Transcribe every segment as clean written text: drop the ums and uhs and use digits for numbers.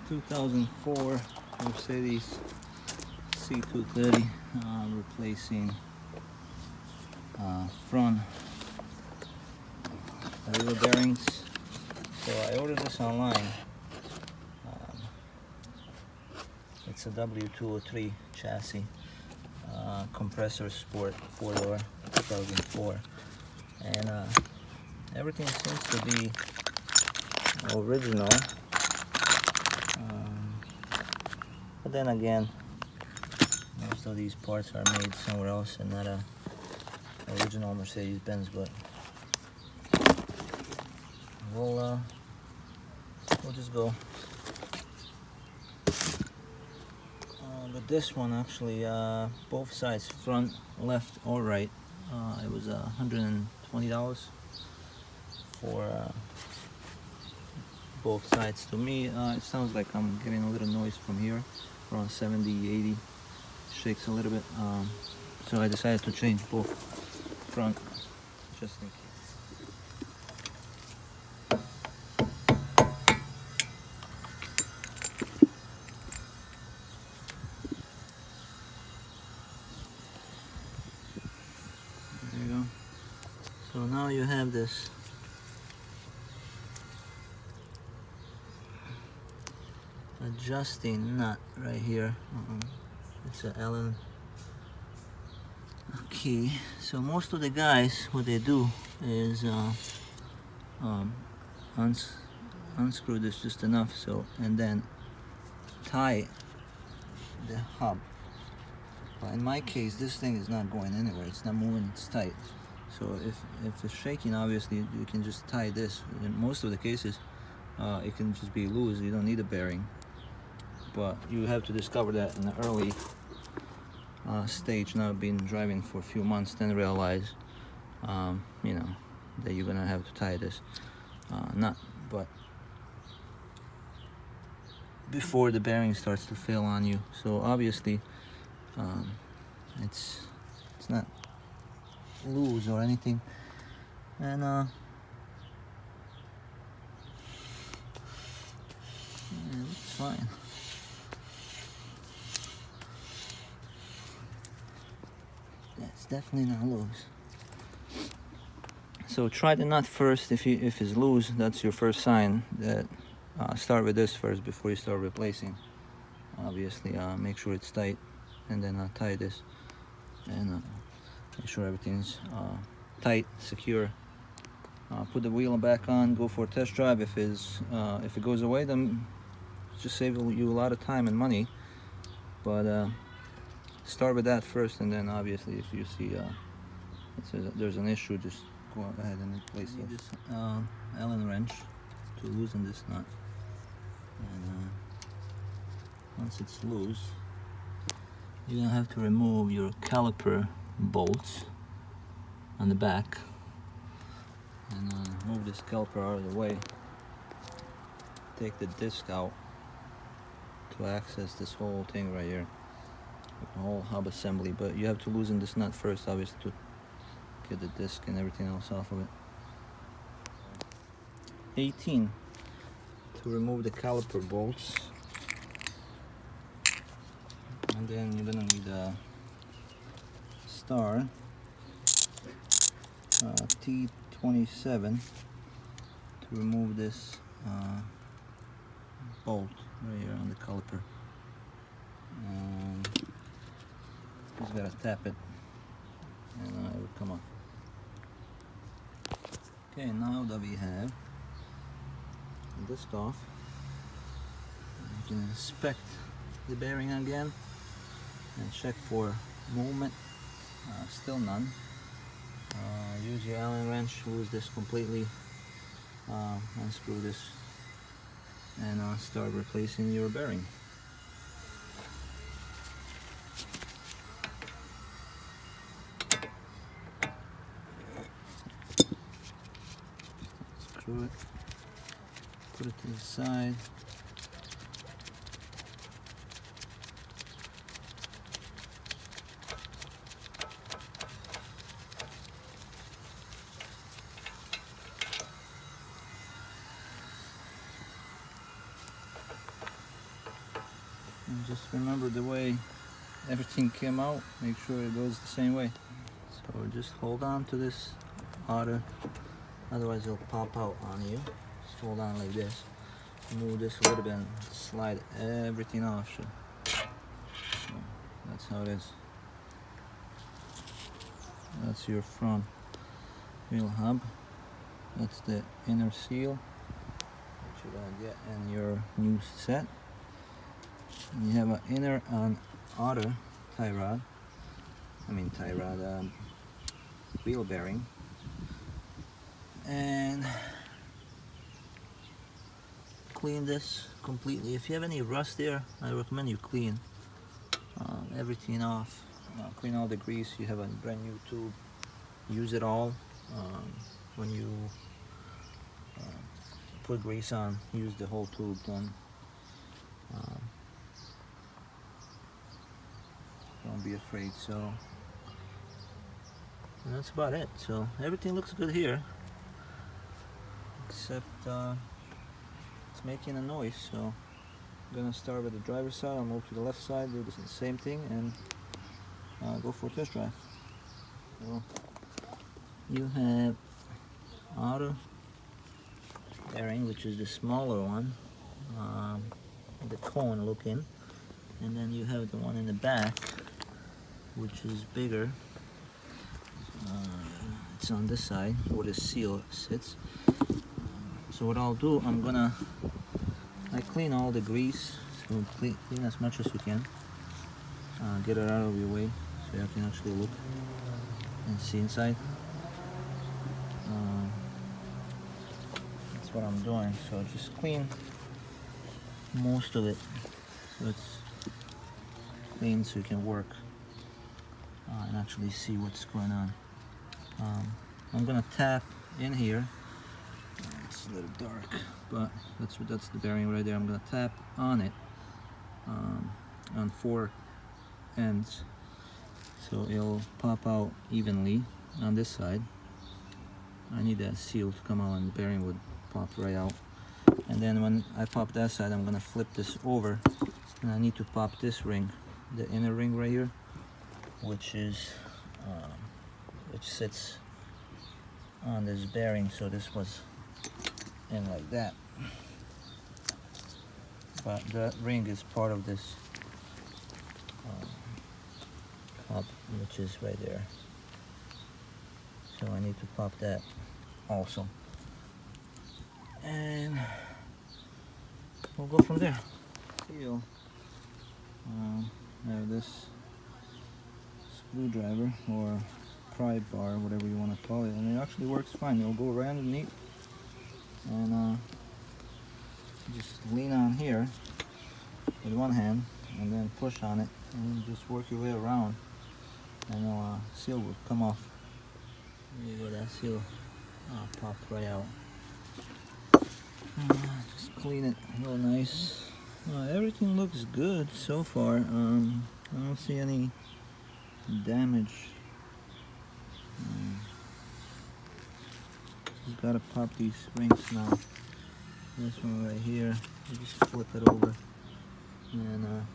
2004 Mercedes C230, replacing front wheel bearings. So I ordered this online. It's a W203 chassis, compressor sport 4-door 2004, and everything seems to be original. But then again, most of these parts are made somewhere else and not a original Mercedes-Benz. But we'll just go. But this one actually, both sides, front, left, or right, it was $120 for both sides. To me, it sounds like I'm getting a little noise from here, around 70, 80, shakes a little bit. So I decided to change both front, just in case. There you go. So now you have this adjusting nut right here. It's an Allen key. So most of the guys, what they do is unscrew this just enough, so, and then tie the hub. But in my case, this thing is not going anywhere. It's not moving. It's tight. So if it's shaking, obviously you can just tie this. In most of the cases, it can just be loose. You don't need a bearing. But you have to discover that in the early stage, not been driving for a few months, then realize, you know, that you're gonna have to tie this nut. But before the bearing starts to fail on you, so obviously it's not loose or anything, and it's fine. That's definitely not loose. So try the nut first. If it's loose, that's your first sign that start with this first before you start replacing. Obviously, make sure it's tight, and then tie this, and make sure everything's tight, secure. Put the wheel back on. Go for a test drive. If it goes away, then just save you a lot of time and money. But start with that first, and then obviously if you see there's an issue, just go ahead and replace it. This Allen wrench to loosen this nut, and once it's loose, you're gonna have to remove your caliper bolts on the back, and move this caliper out of the way. Take the disc out to access this whole thing right here, the whole hub assembly. But you have to loosen this nut first, obviously, to get the disc and everything else off of it. 18 to remove the caliper bolts, and then you're gonna need a star T27 to remove this bolt right here on the caliper, and just gotta tap it, and it will come up. Okay, now that we have the disc off, you can inspect the bearing again and check for movement. Still none. Use your Allen wrench, lose this completely, unscrew this, and start replacing your bearing. Screw it, put it to the side. And just remember the way everything came out, make sure it goes the same way. So just hold on to this auto, otherwise it'll pop out on you. Just hold on like this, move this a little bit and slide everything off. So that's how it is. That's your front wheel hub. That's the inner seal that you're gonna get in your new set. And you have an inner and outer tie rod. Wheel bearing. And clean this completely. If you have any rust there, I recommend you clean everything off. Clean all the grease. You have a brand new tube. Use it all. When you put grease on, use the whole tube. Don't be afraid. So that's about it. So everything looks good here, except it's making a noise. So I'm gonna start with the driver's side. I'll move to the left side, do the same thing, and go for a test drive. So you have outer bearing, which is the smaller one, the cone looking, and then you have the one in the back, which is bigger. It's on this side where the seal sits. So what I'll do, I clean all the grease, so clean as much as you can. Get it out of your way so you can actually look and see inside. That's what I'm doing. So just clean most of it so it's clean, so you can work and actually see what's going on. I'm gonna tap in here. It's a little dark, but that's the bearing right there. I'm gonna tap on it on 4 ends, so it'll pop out evenly on this side. I need that seal to come out, and the bearing would pop right out. And then when I pop that side, I'm gonna flip this over, and I need to pop this ring, the inner ring right here, which sits on this bearing. So this was in like that, but that ring is part of this hub, which is right there. So I need to pop that also, and we'll go from there. You'll have this screwdriver or pry bar, whatever you want to call it, and it actually works fine. It'll go right underneath, and just lean on here with one hand and then push on it, and just work your way around, and the seal will come off. There you go, that seal popped right out. Just clean it real nice. Everything looks good so far. I don't see any damage. Just gotta pop these rings now. This one right here, you just flip it over, and I'm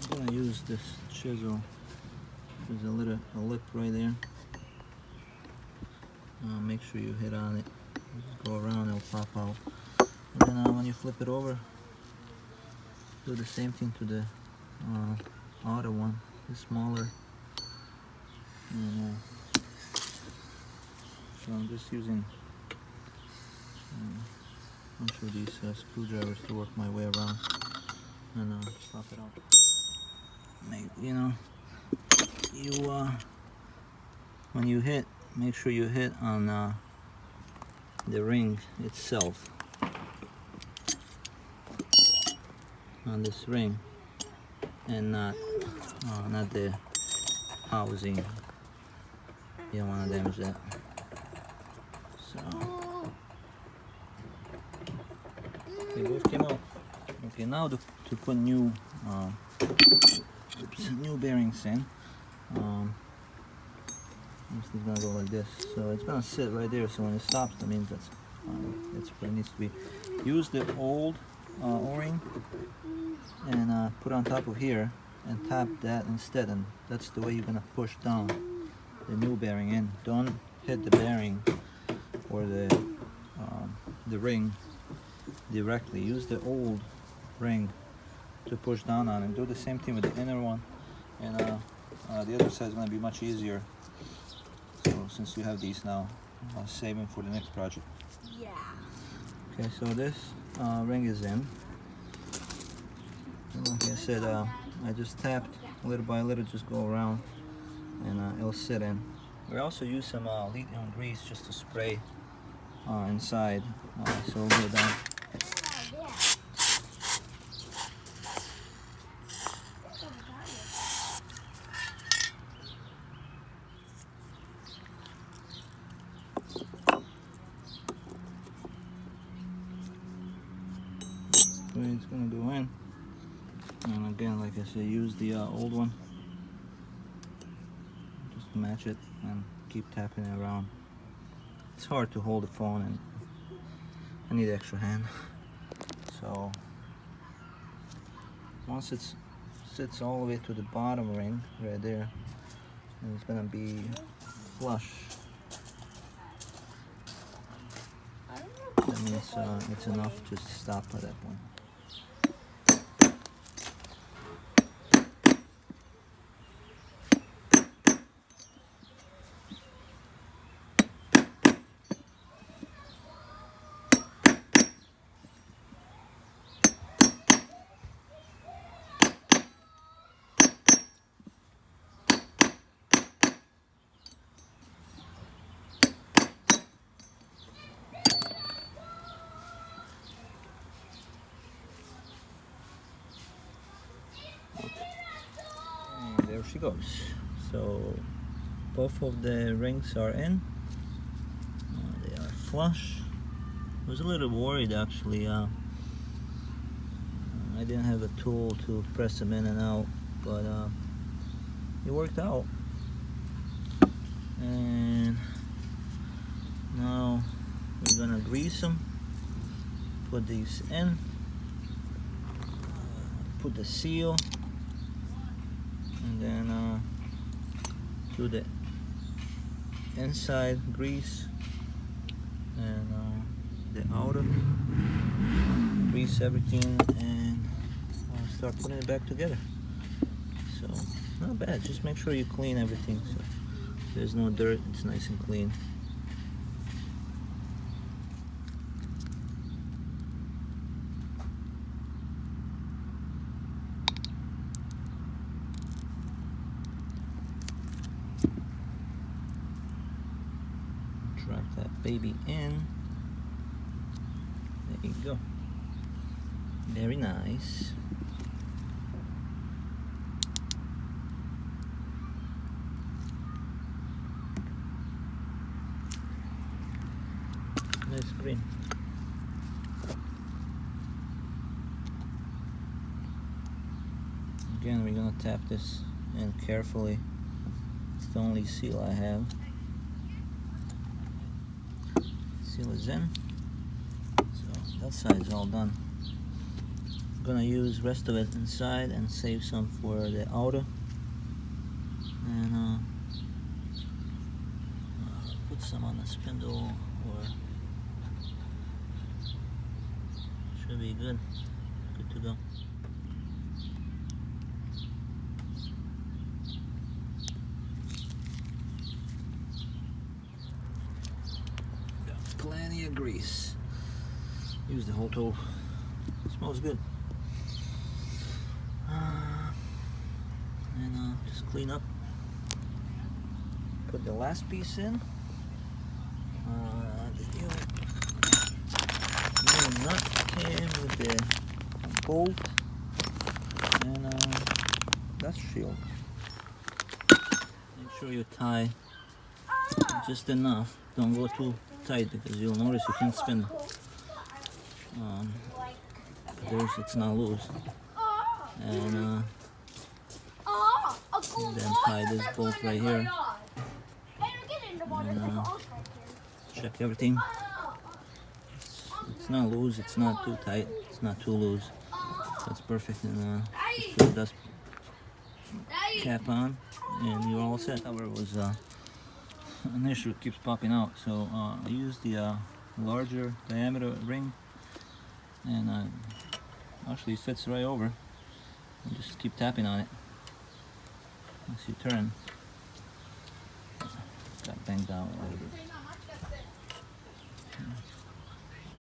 gonna use this chisel. There's a lip right there. Make sure you hit on it. Just go around, it'll pop out. And then when you flip it over, do the same thing to the outer one, the smaller. And, so I'm just using a bunch of these screwdrivers to work my way around and pop it out. When you hit, make sure you hit on the ring itself, on this ring, and not the housing. You don't want to damage that. So they both came out. Okay, now to put new bearings in. This is gonna go like this, so it's gonna sit right there. So when it stops, that means that's where it needs to be. Use the old O-ring and put on top of here and tap that instead, and that's the way you're gonna push down the new bearing in. Don't hit the bearing or the ring directly. Use the old ring to push down on, and do the same thing with the inner one, and the other side is going to be much easier. So since you have these now, save them for the next project. Yeah. Okay, so this ring is in. And like I said, I just tapped little by little, just go around, and it'll sit in. We also use some lithium grease just to spray inside, so we'll go down. It's going to go in, and again, like I said, use the old one, just match it and keep tapping it around. It's hard to hold the phone, and I need extra hand. So once it sits all the way to the bottom ring right there, and it's going to be flush, that means it's enough to stop at that point. There she goes. So both of the rings are in. They are flush. I was a little worried actually. I didn't have a tool to press them in and out, but it worked out. And now we're gonna grease them. Put these in. Put the seal. And then do the inside grease and the outer, grease everything, and start putting it back together. So not bad, just make sure you clean everything so there's no dirt, it's nice and clean. Drop that baby in. There you go. Very nice. Nice green. Again, we're gonna tap this in carefully. It's the only seal I have. Seal is in, so that side is all done. I'm gonna use rest of it inside and save some for the outer, and put some on the spindle, or should be good to go. Plenty of grease. Use the whole tool. Smells good. And just clean up. Put the last piece in. The new nut came with the bolt, and that's shield. Make sure you tie just enough. Don't go too tight because you'll notice you can't spin. It's not loose. And then tie this bolt right here. And check everything. It's not loose, it's not too tight. It's not too loose. That's perfect. And just put the dust cap on, and you're all set. However, it was an issue. It keeps popping out. So I used the larger diameter ring, and actually it fits right over. You just keep tapping on it as you turn. Got banged out a little bit.